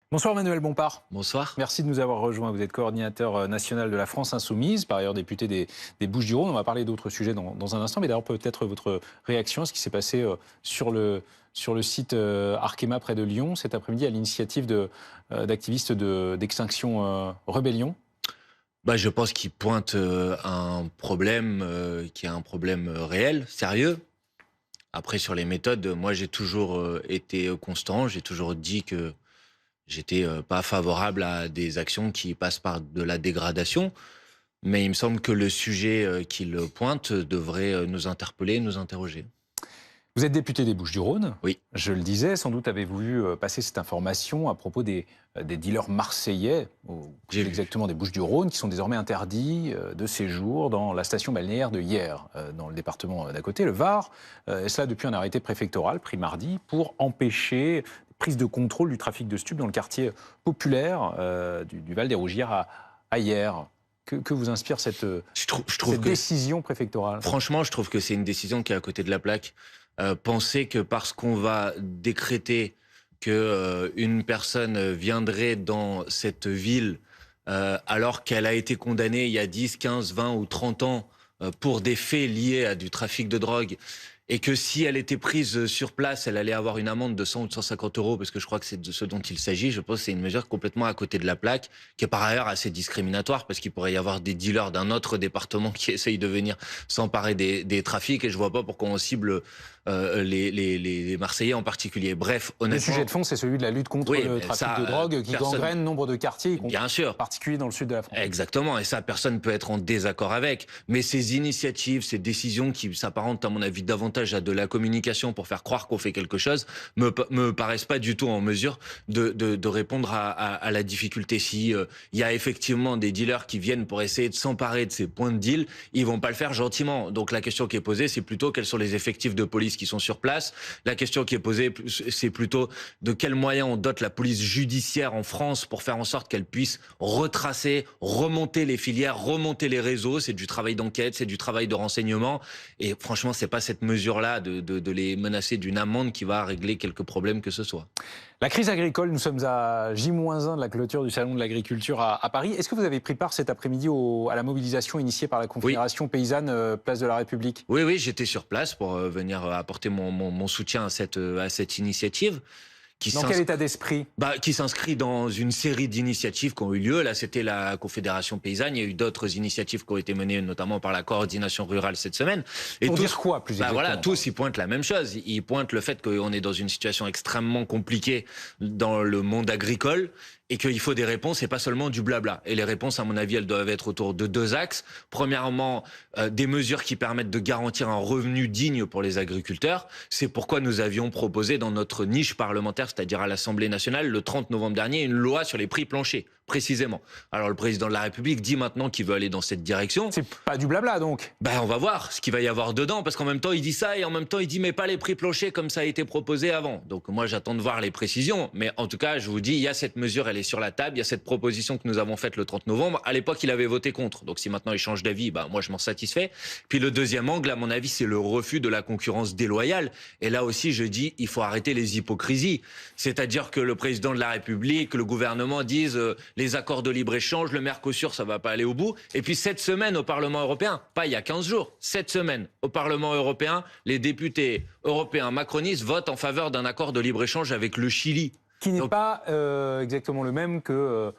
Bonsoir Manuel Bompard. Bonsoir. Merci de nous avoir rejoints. Vous êtes coordinateur national de la France Insoumise, par ailleurs député des Bouches-du-Rhône. On va parler d'autres sujets dans un instant, mais d'abord peut-être votre réaction à ce qui s'est passé sur le site Arkema près de Lyon cet après-midi à l'initiative d'activistes d'Extinction Rebellion. Je pense qu'il pointe un problème qui est un problème réel, sérieux. Après, sur les méthodes, moi j'ai toujours été constant, j'ai toujours dit que j'étais pas favorable à des actions qui passent par de la dégradation. Mais il me semble que le sujet qu'il pointe devrait nous interpeller, nous interroger. Vous êtes député des Bouches-du-Rhône. Oui. Je le disais, sans doute avez-vous vu passer cette information à propos des dealers marseillais, ou plus exactement des Bouches-du-Rhône, qui sont désormais interdits de séjour dans la station balnéaire de Hyères, dans le département d'à côté, le Var. Et cela depuis un arrêté préfectoral pris mardi pour empêcher prise de contrôle du trafic de stupes dans le quartier populaire du Val des Rougières à Hyères. Que vous inspire cette décision préfectorale? Franchement, je trouve que c'est une décision qui est à côté de la plaque. Penser que parce qu'on va décréter que une personne viendrait dans cette ville alors qu'elle a été condamnée il y a 10, 15, 20 ou 30 ans pour des faits liés à du trafic de drogue, et que si elle était prise sur place, elle allait avoir une amende de 100 ou de 150 euros, parce que je crois que c'est de ce dont il s'agit. Je pense que c'est une mesure complètement à côté de la plaque, qui est par ailleurs assez discriminatoire, parce qu'il pourrait y avoir des dealers d'un autre département qui essayent de venir s'emparer des trafics, et je vois pas pourquoi on cible les Marseillais en particulier. Bref, honnêtement... Le sujet de fond, c'est celui de la lutte contre le trafic de drogue qui gangrène nombre de quartiers, bien sûr, en particulier dans le sud de la France. Exactement, et ça, personne ne peut être en désaccord avec. Mais ces initiatives, ces décisions qui s'apparentent, à mon avis, davantage à de la communication pour faire croire qu'on fait quelque chose, me paraissent pas du tout en mesure de répondre à la difficulté. Si il y a effectivement des dealers qui viennent pour essayer de s'emparer de ces points de deal, ils vont pas le faire gentiment. Donc la question qui est posée, c'est plutôt quels sont les effectifs de police qui sont sur place. La question qui est posée, c'est plutôt de quels moyens on dote la police judiciaire en France pour faire en sorte qu'elle puisse retracer, remonter les filières, remonter les réseaux. C'est du travail d'enquête, c'est du travail de renseignement. Et franchement, c'est pas cette mesure-là de les menacer d'une amende qui va régler quelques problèmes que ce soit. La crise agricole, nous sommes à J-1 de la clôture du Salon de l'Agriculture à Paris. Est-ce que vous avez pris part cet après-midi à la mobilisation initiée par la Confédération paysanne Place de la République? Oui, j'étais sur place pour venir apporter mon soutien à cette initiative. Dans quel état d'esprit? Qui s'inscrit dans une série d'initiatives qui ont eu lieu. Là, c'était la Confédération paysanne. Il y a eu d'autres initiatives qui ont été menées, notamment par la coordination rurale cette semaine. Et pour dire quoi, plus exactement? Voilà, tous ils pointent la même chose. Ils pointent le fait qu'on est dans une situation extrêmement compliquée dans le monde agricole, et qu'il faut des réponses et pas seulement du blabla. Et les réponses, à mon avis, elles doivent être autour de deux axes. Premièrement, des mesures qui permettent de garantir un revenu digne pour les agriculteurs. C'est pourquoi nous avions proposé dans notre niche parlementaire, c'est-à-dire à l'Assemblée nationale, le 30 novembre dernier, une loi sur les prix planchers, précisément. Alors le président de la République dit maintenant qu'il veut aller dans cette direction. C'est pas du blabla, donc? On va voir ce qu'il va y avoir dedans, parce qu'en même temps il dit ça, et en même temps il dit mais pas les prix planchers comme ça a été proposé avant. Donc moi j'attends de voir les précisions, mais en tout cas je vous dis, il y a cette mesure, elle est sur la table, il y a cette proposition que nous avons faite le 30 novembre. À l'époque il avait voté contre, donc si maintenant il change d'avis, moi je m'en satisfais. Puis le deuxième angle, à mon avis, c'est le refus de la concurrence déloyale, et là aussi je dis il faut arrêter les hypocrisies. C'est-à-dire que le président de la République, le gouvernement disent les accords de libre-échange, le Mercosur, ça va pas aller au bout. Et puis cette semaine au Parlement européen, pas il y a 15 jours, cette semaine au Parlement européen, les députés européens macronistes votent en faveur d'un accord de libre-échange avec le Chili. Qui n'est pas exactement le même que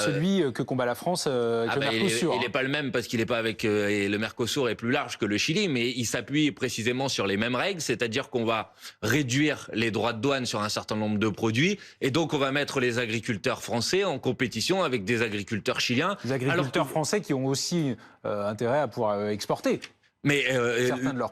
celui que combat la France avec le Mercosur. Il n'est pas le même parce qu'il n'est pas avec... et le Mercosur est plus large que le Chili, mais il s'appuie précisément sur les mêmes règles, c'est-à-dire qu'on va réduire les droits de douane sur un certain nombre de produits, et donc on va mettre les agriculteurs français en compétition avec des agriculteurs chiliens. Les agriculteurs français qui ont aussi intérêt à pouvoir exporter. Mais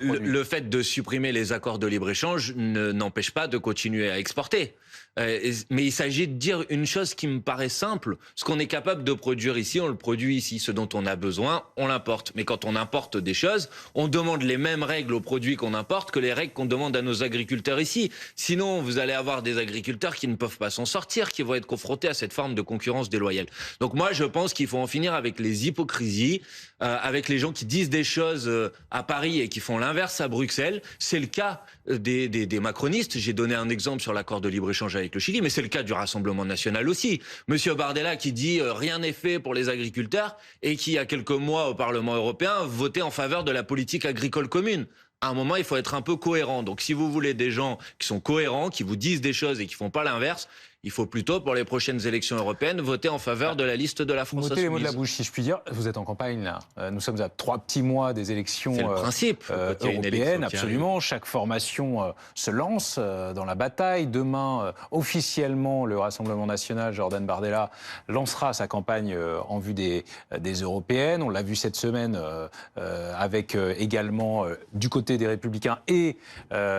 le fait de supprimer les accords de libre-échange n'empêche pas de continuer à exporter. Mais il s'agit de dire une chose qui me paraît simple. Ce qu'on est capable de produire ici, on le produit ici. Ce dont on a besoin, on l'importe. Mais quand on importe des choses, on demande les mêmes règles aux produits qu'on importe que les règles qu'on demande à nos agriculteurs ici. Sinon, vous allez avoir des agriculteurs qui ne peuvent pas s'en sortir, qui vont être confrontés à cette forme de concurrence déloyale. Donc moi, je pense qu'il faut en finir avec les hypocrisies, avec les gens qui disent des choses à Paris et qui font l'inverse à Bruxelles. C'est le cas des macronistes. J'ai donné un exemple sur l'accord de libre-échange avec le Chili, mais c'est le cas du Rassemblement national aussi. Monsieur Bardella qui dit rien n'est fait pour les agriculteurs et qui, il y a quelques mois au Parlement européen, votait en faveur de la politique agricole commune. À un moment, il faut être un peu cohérent. Donc, si vous voulez des gens qui sont cohérents, qui vous disent des choses et qui font pas l'inverse, il faut plutôt, pour les prochaines élections européennes, voter en faveur de la liste de la France Vous mettez les mots de la insoumise. bouche, si je puis dire. Vous êtes en campagne, là. Nous sommes à 3 petits mois des élections C'est le principe. européennes, absolument. Chaque formation se lance dans la bataille. Demain, officiellement, le Rassemblement national, Jordan Bardella, lancera sa campagne en vue des européennes. On l'a vu cette semaine avec également du côté des Républicains et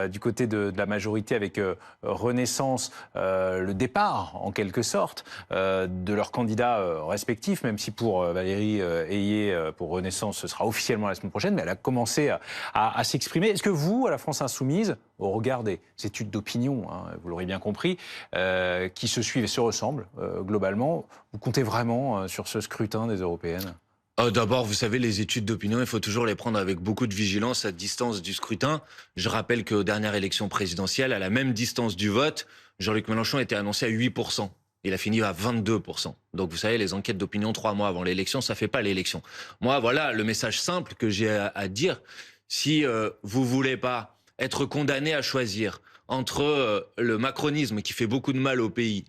du côté de la majorité avec Renaissance, le départ, en quelque sorte, de leurs candidats respectifs, même si pour Valérie Ayé, pour Renaissance, ce sera officiellement la semaine prochaine, mais elle a commencé à s'exprimer. Est-ce que vous, à la France Insoumise, au regard des études d'opinion, hein, vous l'aurez bien compris, qui se suivent et se ressemblent globalement, vous comptez vraiment sur ce scrutin des européennes ? D'abord, vous savez, les études d'opinion, il faut toujours les prendre avec beaucoup de vigilance à distance du scrutin. Je rappelle qu'aux dernières élections présidentielles, à la même distance du vote, Jean-Luc Mélenchon était annoncé à 8%. Il a fini à 22%. Donc, vous savez, les enquêtes d'opinion 3 mois avant l'élection, ça fait pas l'élection. Moi, voilà le message simple que j'ai à dire. Si vous voulez pas être condamné à choisir entre le macronisme qui fait beaucoup de mal au pays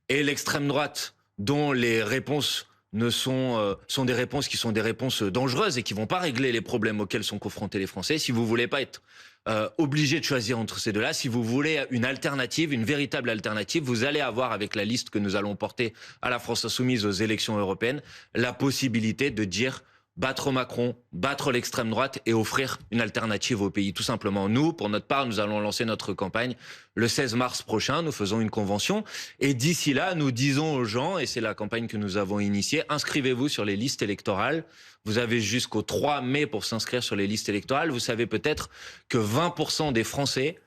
et l'extrême droite dont les réponses sont des réponses qui sont des réponses dangereuses et qui vont pas régler les problèmes auxquels sont confrontés les Français. Si vous voulez pas être obligé de choisir entre ces deux-là, si vous voulez une alternative, une véritable alternative, vous allez avoir avec la liste que nous allons porter à la France Insoumise aux élections européennes, la possibilité de dire battre Macron, battre l'extrême droite et offrir une alternative au pays. Tout simplement, nous, pour notre part, nous allons lancer notre campagne le 16 mars prochain. Nous faisons une convention et d'ici là, nous disons aux gens, et c'est la campagne que nous avons initiée, inscrivez-vous sur les listes électorales. Vous avez jusqu'au 3 mai pour s'inscrire sur les listes électorales. Vous savez peut-être que 20% des Français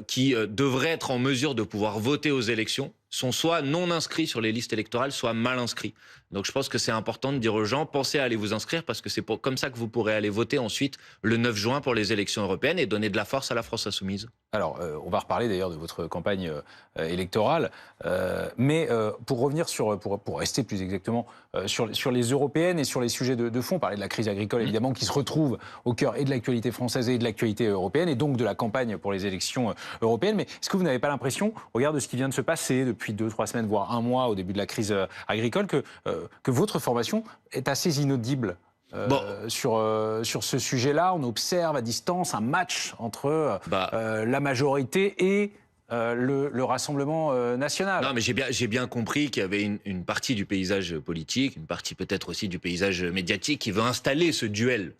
qui devraient être en mesure de pouvoir voter aux élections sont soit non inscrits sur les listes électorales, soit mal inscrits. Donc je pense que c'est important de dire aux gens, pensez à aller vous inscrire parce que c'est comme ça que vous pourrez aller voter ensuite le 9 juin pour les élections européennes et donner de la force à la France Insoumise. Alors, on va reparler d'ailleurs de votre campagne électorale, mais pour revenir pour rester plus exactement sur les européennes et sur les sujets de fond, parler de la crise agricole évidemment qui se retrouve au cœur et de l'actualité française et de l'actualité européenne et donc de la campagne pour les élections européennes. Mais est-ce que vous n'avez pas l'impression, au regard de ce qui vient de se passer depuis 2-3 semaines, voire un mois au début de la crise agricole, que votre formation est assez inaudible sur ce sujet-là? On observe à distance un match entre la majorité et le Rassemblement national. Non, mais j'ai bien compris qu'il y avait une partie du paysage politique, une partie peut-être aussi du paysage médiatique qui veut installer ce duel.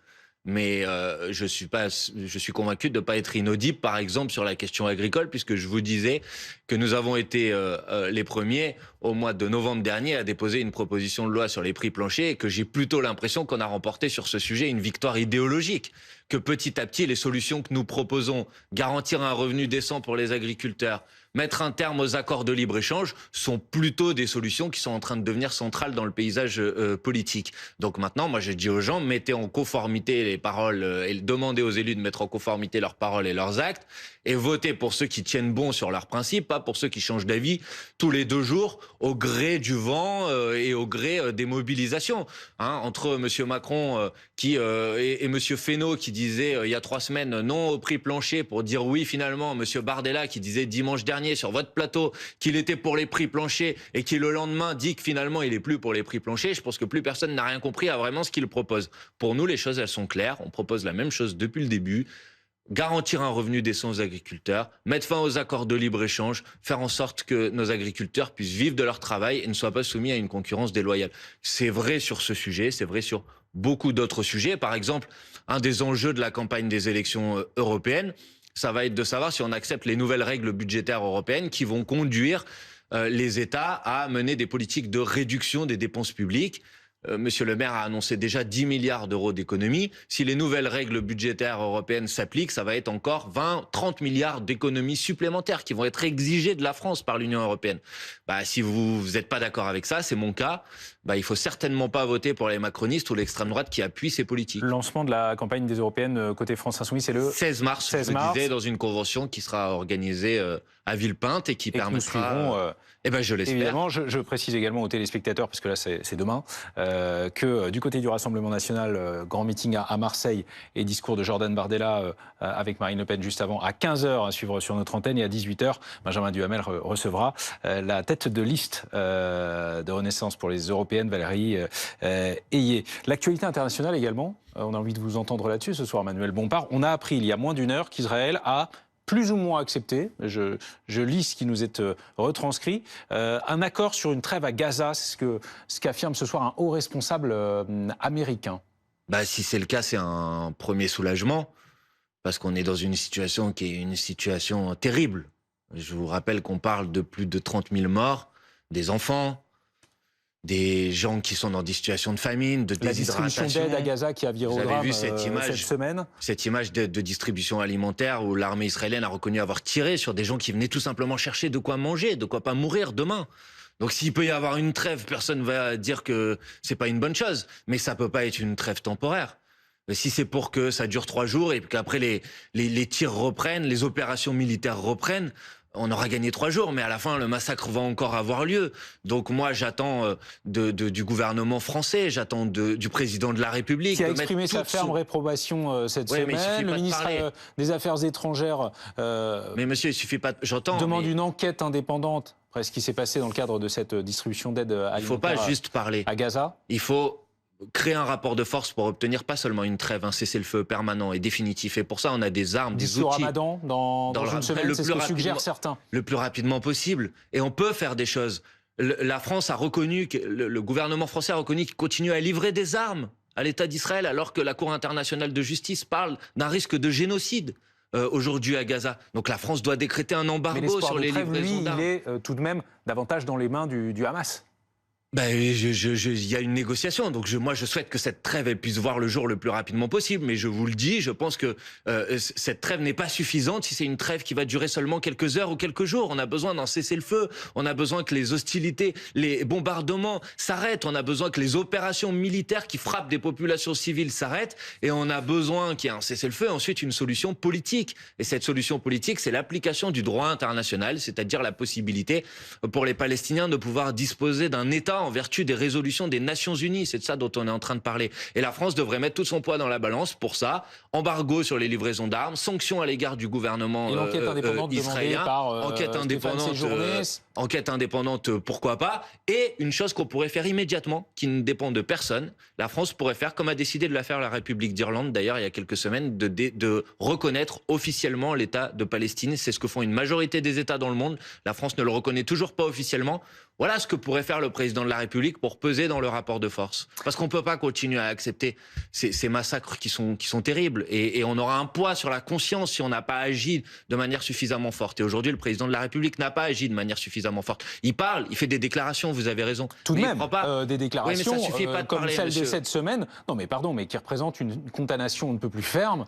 Mais je suis convaincu de ne pas être inaudible, par exemple, sur la question agricole, puisque je vous disais que nous avons été les premiers, au mois de novembre dernier, à déposer une proposition de loi sur les prix planchers et que j'ai plutôt l'impression qu'on a remporté sur ce sujet une victoire idéologique. Que petit à petit, les solutions que nous proposons, garantir un revenu décent pour les agriculteurs, mettre un terme aux accords de libre-échange, sont plutôt des solutions qui sont en train de devenir centrales dans le paysage politique. Donc maintenant, moi je dis aux gens, mettez en conformité les paroles et demandez aux élus de mettre en conformité leurs paroles et leurs actes et votez pour ceux qui tiennent bon sur leurs principes, pas pour ceux qui changent d'avis tous les 2 jours au gré du vent et au gré des mobilisations. Hein, entre M. Macron et M. Fesneau qui disait il y a 3 semaines non au prix plancher pour dire oui finalement, M. Bardella qui disait dimanche dernier sur votre plateau qu'il était pour les prix planchers et qui le lendemain dit que finalement il est plus pour les prix planchers, je pense que plus personne n'a rien compris à vraiment ce qu'il propose. Pour nous, les choses elles sont claires, on propose la même chose depuis le début. Garantir un revenu décent aux agriculteurs, mettre fin aux accords de libre-échange, faire en sorte que nos agriculteurs puissent vivre de leur travail et ne soient pas soumis à une concurrence déloyale. C'est vrai sur ce sujet, c'est vrai sur beaucoup d'autres sujets. Par exemple, un des enjeux de la campagne des élections européennes, ça va être de savoir si on accepte les nouvelles règles budgétaires européennes qui vont conduire les États à mener des politiques de réduction des dépenses publiques. Monsieur le maire a annoncé déjà 10 milliards d'euros d'économies. Si les nouvelles règles budgétaires européennes s'appliquent, ça va être encore 20, 30 milliards d'économies supplémentaires qui vont être exigées de la France par l'Union européenne. Bah, si vous n'êtes pas d'accord avec ça, c'est mon cas, bah, il faut certainement pas voter pour les macronistes ou l'extrême droite qui appuient ces politiques. Le lancement de la campagne des Européennes côté France Insoumise, c'est le 16 mars, 16 mars. Je disais, dans une convention qui sera organisée à Villepinte et qui permettra... Eh ben, je l'espère. Évidemment, je précise également aux téléspectateurs, parce que là c'est demain, que du côté du Rassemblement national, grand meeting à Marseille et discours de Jordan Bardella avec Marine Le Pen juste avant, à 15h à suivre sur notre antenne, et à 18h, Benjamin Duhamel recevra la tête de liste de Renaissance pour les Européennes, Valérie Ayé. L'actualité internationale également, on a envie de vous entendre là-dessus ce soir, Manuel Bompard. On a appris il y a moins d'une heure qu'Israël a plus ou moins accepté, je lis ce qui nous est retranscrit, un accord sur une trêve à Gaza, c'est ce qu'affirme ce soir un haut responsable américain. Bah, si c'est le cas, c'est un premier soulagement, parce qu'on est dans une situation qui est une situation terrible. Je vous rappelle qu'on parle de plus de 30 000 morts, des enfants, des gens qui sont dans des situations de famine, de déshydratation. La distribution d'aide à Gaza qui a viré au drame cette semaine. Cette image de distribution alimentaire où l'armée israélienne a reconnu avoir tiré sur des gens qui venaient tout simplement chercher de quoi manger, de quoi pas mourir demain. Donc s'il peut y avoir une trêve, personne ne va dire que c'est pas une bonne chose, mais ça peut pas être une trêve temporaire. Mais si c'est pour que ça dure 3 jours et qu'après les tirs reprennent, les opérations militaires reprennent, on aura gagné 3 jours, mais à la fin, le massacre va encore avoir lieu. Donc moi, j'attends du gouvernement français, j'attends du président de la République. Qui a exprimé sa ferme réprobation cette semaine. Le ministre des Affaires étrangères mais monsieur, il suffit pas... J'entends. Demande une enquête indépendante après ce qui s'est passé dans le cadre de cette distribution d'aide alimentaire. Il ne faut pas juste parler. À Gaza. Il faut créer un rapport de force pour obtenir pas seulement une trêve, un cessez-le-feu permanent et définitif. Et pour ça, on a des armes, des outils. Ramadan dans une semaine, c'est ce que suggèrent certains. Le plus rapidement possible. Et on peut faire des choses. La France a reconnu, le gouvernement français a reconnu qu'il continue à livrer des armes à l'État d'Israël, alors que la Cour internationale de justice parle d'un risque de génocide aujourd'hui à Gaza. Donc la France doit décréter un embargo sur les livraisons d'armes. Il est tout de même davantage dans les mains du Hamas. Ben, il y a une négociation, donc moi je souhaite que cette trêve elle puisse voir le jour le plus rapidement possible, mais je vous le dis, je pense que cette trêve n'est pas suffisante si c'est une trêve qui va durer seulement quelques heures ou quelques jours. On a besoin d'un cessez-le-feu, on a besoin que les hostilités, les bombardements s'arrêtent, on a besoin que les opérations militaires qui frappent des populations civiles s'arrêtent, et on a besoin qu'il y ait un cessez-le-feu et ensuite une solution politique. Et cette solution politique, c'est l'application du droit international, c'est-à-dire la possibilité pour les Palestiniens de pouvoir disposer d'un État en vertu des résolutions des Nations Unies. C'est de ça dont on est en train de parler. Et la France devrait mettre tout son poids dans la balance pour ça. Embargo sur les livraisons d'armes, sanctions à l'égard du gouvernement israélien, enquête indépendante, pourquoi pas. Et une chose qu'on pourrait faire immédiatement, qui ne dépend de personne, la France pourrait faire, comme a décidé de la faire la République d'Irlande, d'ailleurs, il y a quelques semaines, de reconnaître officiellement l'État de Palestine. C'est ce que font une majorité des États dans le monde. La France ne le reconnaît toujours pas officiellement. Voilà ce que pourrait faire le président de la République pour peser dans le rapport de force. Parce qu'on ne peut pas continuer à accepter ces massacres qui sont terribles. Et on aura un poids sur la conscience si on n'a pas agi de manière suffisamment forte. Et aujourd'hui, le président de la République n'a pas agi de manière suffisamment forte. Il parle, il fait des déclarations, vous avez raison. Tout de même, des déclarations oui, mais ça suffit pas de comme parler, celle monsieur. de cette semaine, mais qui représentent une condamnation un peu plus ferme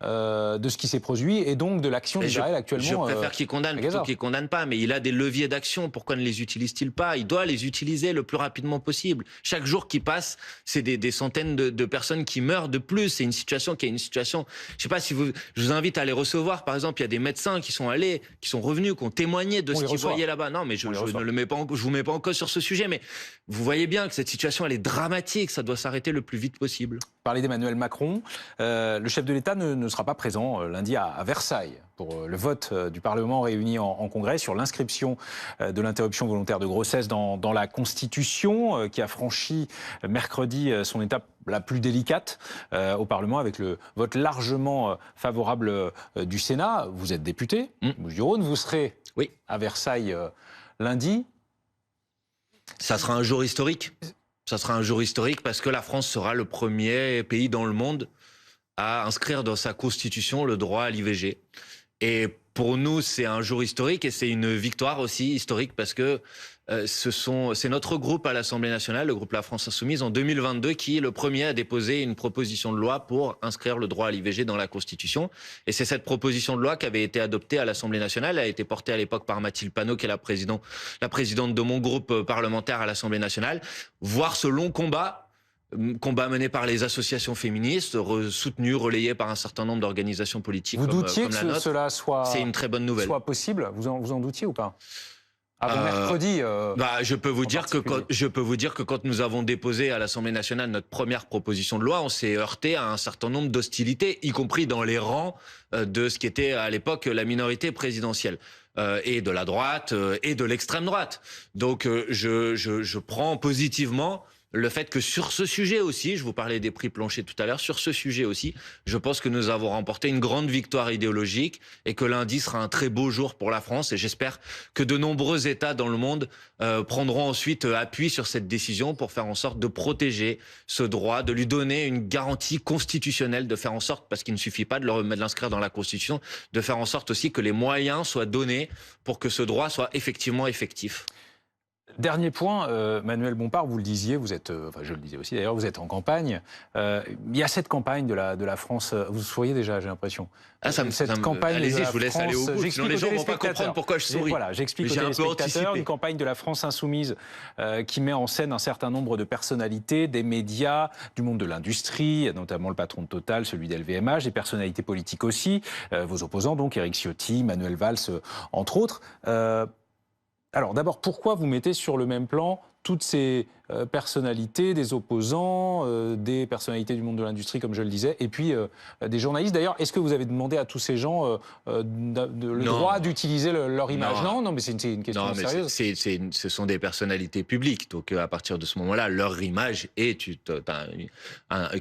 de ce qui s'est produit et donc de l'action d'Israël actuellement. Je préfère qu'il condamne plutôt qu'il condamne pas, mais il a des leviers d'action. Pourquoi ne les utilise-t-il pas? Il doit les utiliser le plus rapidement possible. Chaque jour qui passe, c'est des centaines de personnes qui meurent de plus. C'est une situation qui est une situation. Je sais pas si je vous invite à les recevoir. Par exemple, il y a des médecins qui sont allés, qui sont revenus, qui ont témoigné de ce qu'ils voyaient là-bas. Non, mais je ne vous mets pas en cause sur ce sujet, mais vous voyez bien que cette situation elle est dramatique. Ça doit s'arrêter le plus vite possible. Parler d'Emmanuel Macron, le chef de l'État ne sera pas présent lundi à Versailles pour le vote du Parlement réuni en Congrès sur l'inscription de l'interruption volontaire de grossesse dans la Constitution qui a franchi mercredi son étape la plus délicate au Parlement avec le vote largement favorable du Sénat. Vous êtes député, Bouches-du-Rhône, vous serez à Versailles lundi. Ça sera un jour historique. Ça sera un jour historique parce que la France sera le premier pays dans le monde à inscrire dans sa constitution le droit à l'IVG. Et pour nous, c'est un jour historique et c'est une victoire aussi historique parce que c'est notre groupe à l'Assemblée nationale, le groupe La France Insoumise, en 2022, qui est le premier à déposer une proposition de loi pour inscrire le droit à l'IVG dans la Constitution. Et c'est cette proposition de loi qui avait été adoptée à l'Assemblée nationale. Elle a été portée à l'époque par Mathilde Panot, qui est la présidente de mon groupe parlementaire à l'Assemblée nationale. Voir ce long combat mené par les associations féministes, soutenu, relayé par un certain nombre d'organisations politiques Vous comme doutiez la que nôtre. cela C'est une très bonne nouvelle. soit possible? Vous en doutiez ou pas? Avant mercredi. Je peux vous dire que quand nous avons déposé à l'Assemblée nationale notre première proposition de loi, on s'est heurté à un certain nombre d'hostilités, y compris dans les rangs de ce qui était à l'époque la minorité présidentielle. Et de la droite et de l'extrême droite. Donc je prends positivement le fait que sur ce sujet aussi, je vous parlais des prix planchers tout à l'heure, sur ce sujet aussi, je pense que nous avons remporté une grande victoire idéologique et que lundi sera un très beau jour pour la France. Et j'espère que de nombreux États dans le monde prendront ensuite appui sur cette décision pour faire en sorte de protéger ce droit, de lui donner une garantie constitutionnelle, de faire en sorte, parce qu'il ne suffit pas de l'inscrire dans la Constitution, de faire en sorte aussi que les moyens soient donnés pour que ce droit soit effectivement effectif. Dernier point, Manuel Bompard, vous le disiez, vous êtes, je le disais aussi d'ailleurs, vous êtes en campagne. Il y a cette campagne de la France, vous souriez déjà, j'ai l'impression. Allez-y, je vous laisse aller au bout, sinon les gens ne vont pas comprendre pourquoi je souris. Voilà, j'explique aux téléspectateurs une campagne de la France Insoumise qui met en scène un certain nombre de personnalités, des médias, du monde de l'industrie, notamment le patron de Total, celui d'LVMH, des personnalités politiques aussi, vos opposants donc, Éric Ciotti, Manuel Valls, entre autres. Alors d'abord, pourquoi vous mettez sur le même plan toutes ces personnalités, des opposants, des personnalités du monde de l'industrie, comme je le disais, et puis des journalistes. D'ailleurs, est-ce que vous avez demandé à tous ces gens le droit d'utiliser leur image? Non, mais c'est une question sérieuse. Ce sont des personnalités publiques, donc à partir de ce moment-là, leur image est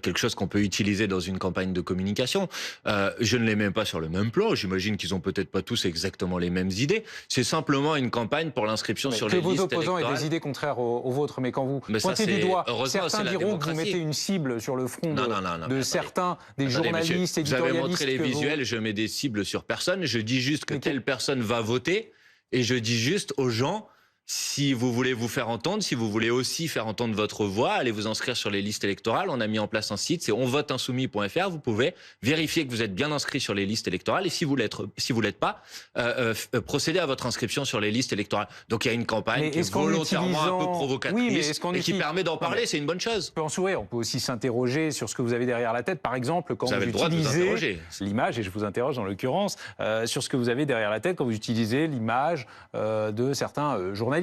quelque chose qu'on peut utiliser dans une campagne de communication. Je ne les mets pas sur le même plan. J'imagine qu'ils ont peut-être pas tous exactement les mêmes idées. C'est simplement une campagne pour l'inscription sur les listes électorales. Que vos opposants aient des idées contraires aux vôtres, mais quand vous pointez du doigt, certains diront que vous mettez une cible sur le front de certains, des journalistes, éditorialistes. Vous avez montré les visuels, je mets des cibles sur personne, je dis juste que telle personne va voter, et je dis juste aux gens, si vous voulez vous faire entendre, si vous voulez aussi faire entendre votre voix, allez vous inscrire sur les listes électorales. On a mis en place un site, c'est onvoteinsoumis.fr. Vous pouvez vérifier que vous êtes bien inscrit sur les listes électorales. Et si vous l'êtes pas, procédez à votre inscription sur les listes électorales. Donc il y a une campagne qui est volontairement un peu provocatrice et qui permet d'en parler. C'est une bonne chose. On peut en sourire. On peut aussi s'interroger sur ce que vous avez derrière la tête. Par exemple, quand vous utilisez l'image, et je vous interroge en l'occurrence, sur ce que vous avez derrière la tête quand vous utilisez l'image de certains journalistes.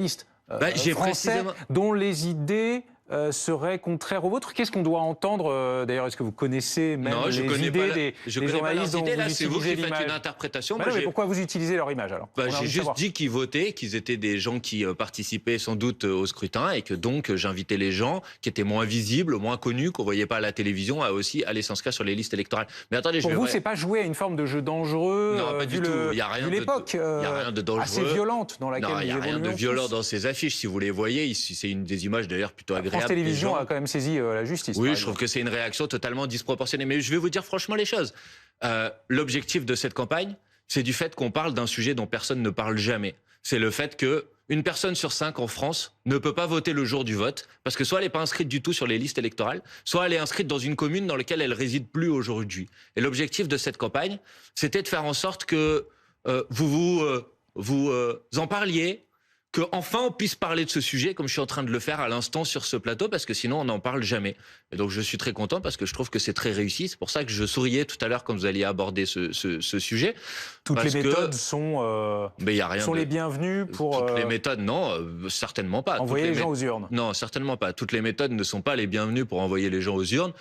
Français dont les idées seraient contraires aux vôtres. Qu'est-ce qu'on doit entendre d'ailleurs, est-ce que vous connaissez même les idées des journalistes dont vous utilisez l'image? C'est vous qui faites une interprétation. Mais pourquoi vous utilisez leur image alors? J'ai juste dit qu'ils votaient, qu'ils étaient des gens qui participaient sans doute au scrutin et que donc j'invitais les gens qui étaient moins visibles, moins connus, qu'on voyait pas à la télévision, à aussi aller s'inscrire sur les listes électorales. Mais attendez, pour vous, c'est pas jouer à une forme de jeu dangereux? Non, pas du tout. Il y a rien l'époque assez violente dans laquelle il n'y a rien de violent dans ces affiches. Si vous les voyez, c'est une des images d'ailleurs plutôt agréables. France Télévisions a quand même saisi la justice. Oui, je trouve que c'est une réaction totalement disproportionnée. Mais je vais vous dire franchement les choses. L'objectif de cette campagne, c'est du fait qu'on parle d'un sujet dont personne ne parle jamais. C'est le fait que une personne sur 5 en France ne peut pas voter le jour du vote, parce que soit elle n'est pas inscrite du tout sur les listes électorales, soit elle est inscrite dans une commune dans laquelle elle réside plus aujourd'hui. Et l'objectif de cette campagne, c'était de faire en sorte que vous en parliez, qu'enfin on puisse parler de ce sujet comme je suis en train de le faire à l'instant sur ce plateau, parce que sinon on n'en parle jamais. Et donc je suis très content parce que je trouve que c'est très réussi. C'est pour ça que je souriais tout à l'heure quand vous alliez aborder ce sujet. Toutes les méthodes sont les bienvenues pour... Toutes les méthodes, non, certainement pas. Envoyer les gens aux urnes. Non, certainement pas. Toutes les méthodes ne sont pas les bienvenues pour envoyer les gens aux urnes.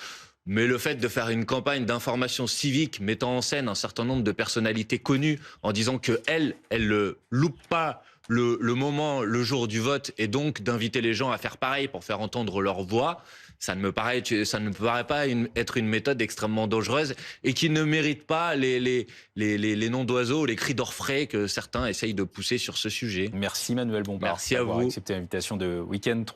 Mais le fait de faire une campagne d'information civique mettant en scène un certain nombre de personnalités connues en disant qu'elles ne loupent pas le moment, le jour du vote, et donc d'inviter les gens à faire pareil pour faire entendre leur voix, ça ne me paraît pas être une méthode extrêmement dangereuse et qui ne mérite pas les noms d'oiseaux, les cris d'orfraie que certains essayent de pousser sur ce sujet. Merci Manuel Bompard. Merci à vous. Accepté l'invitation de Week-end 3.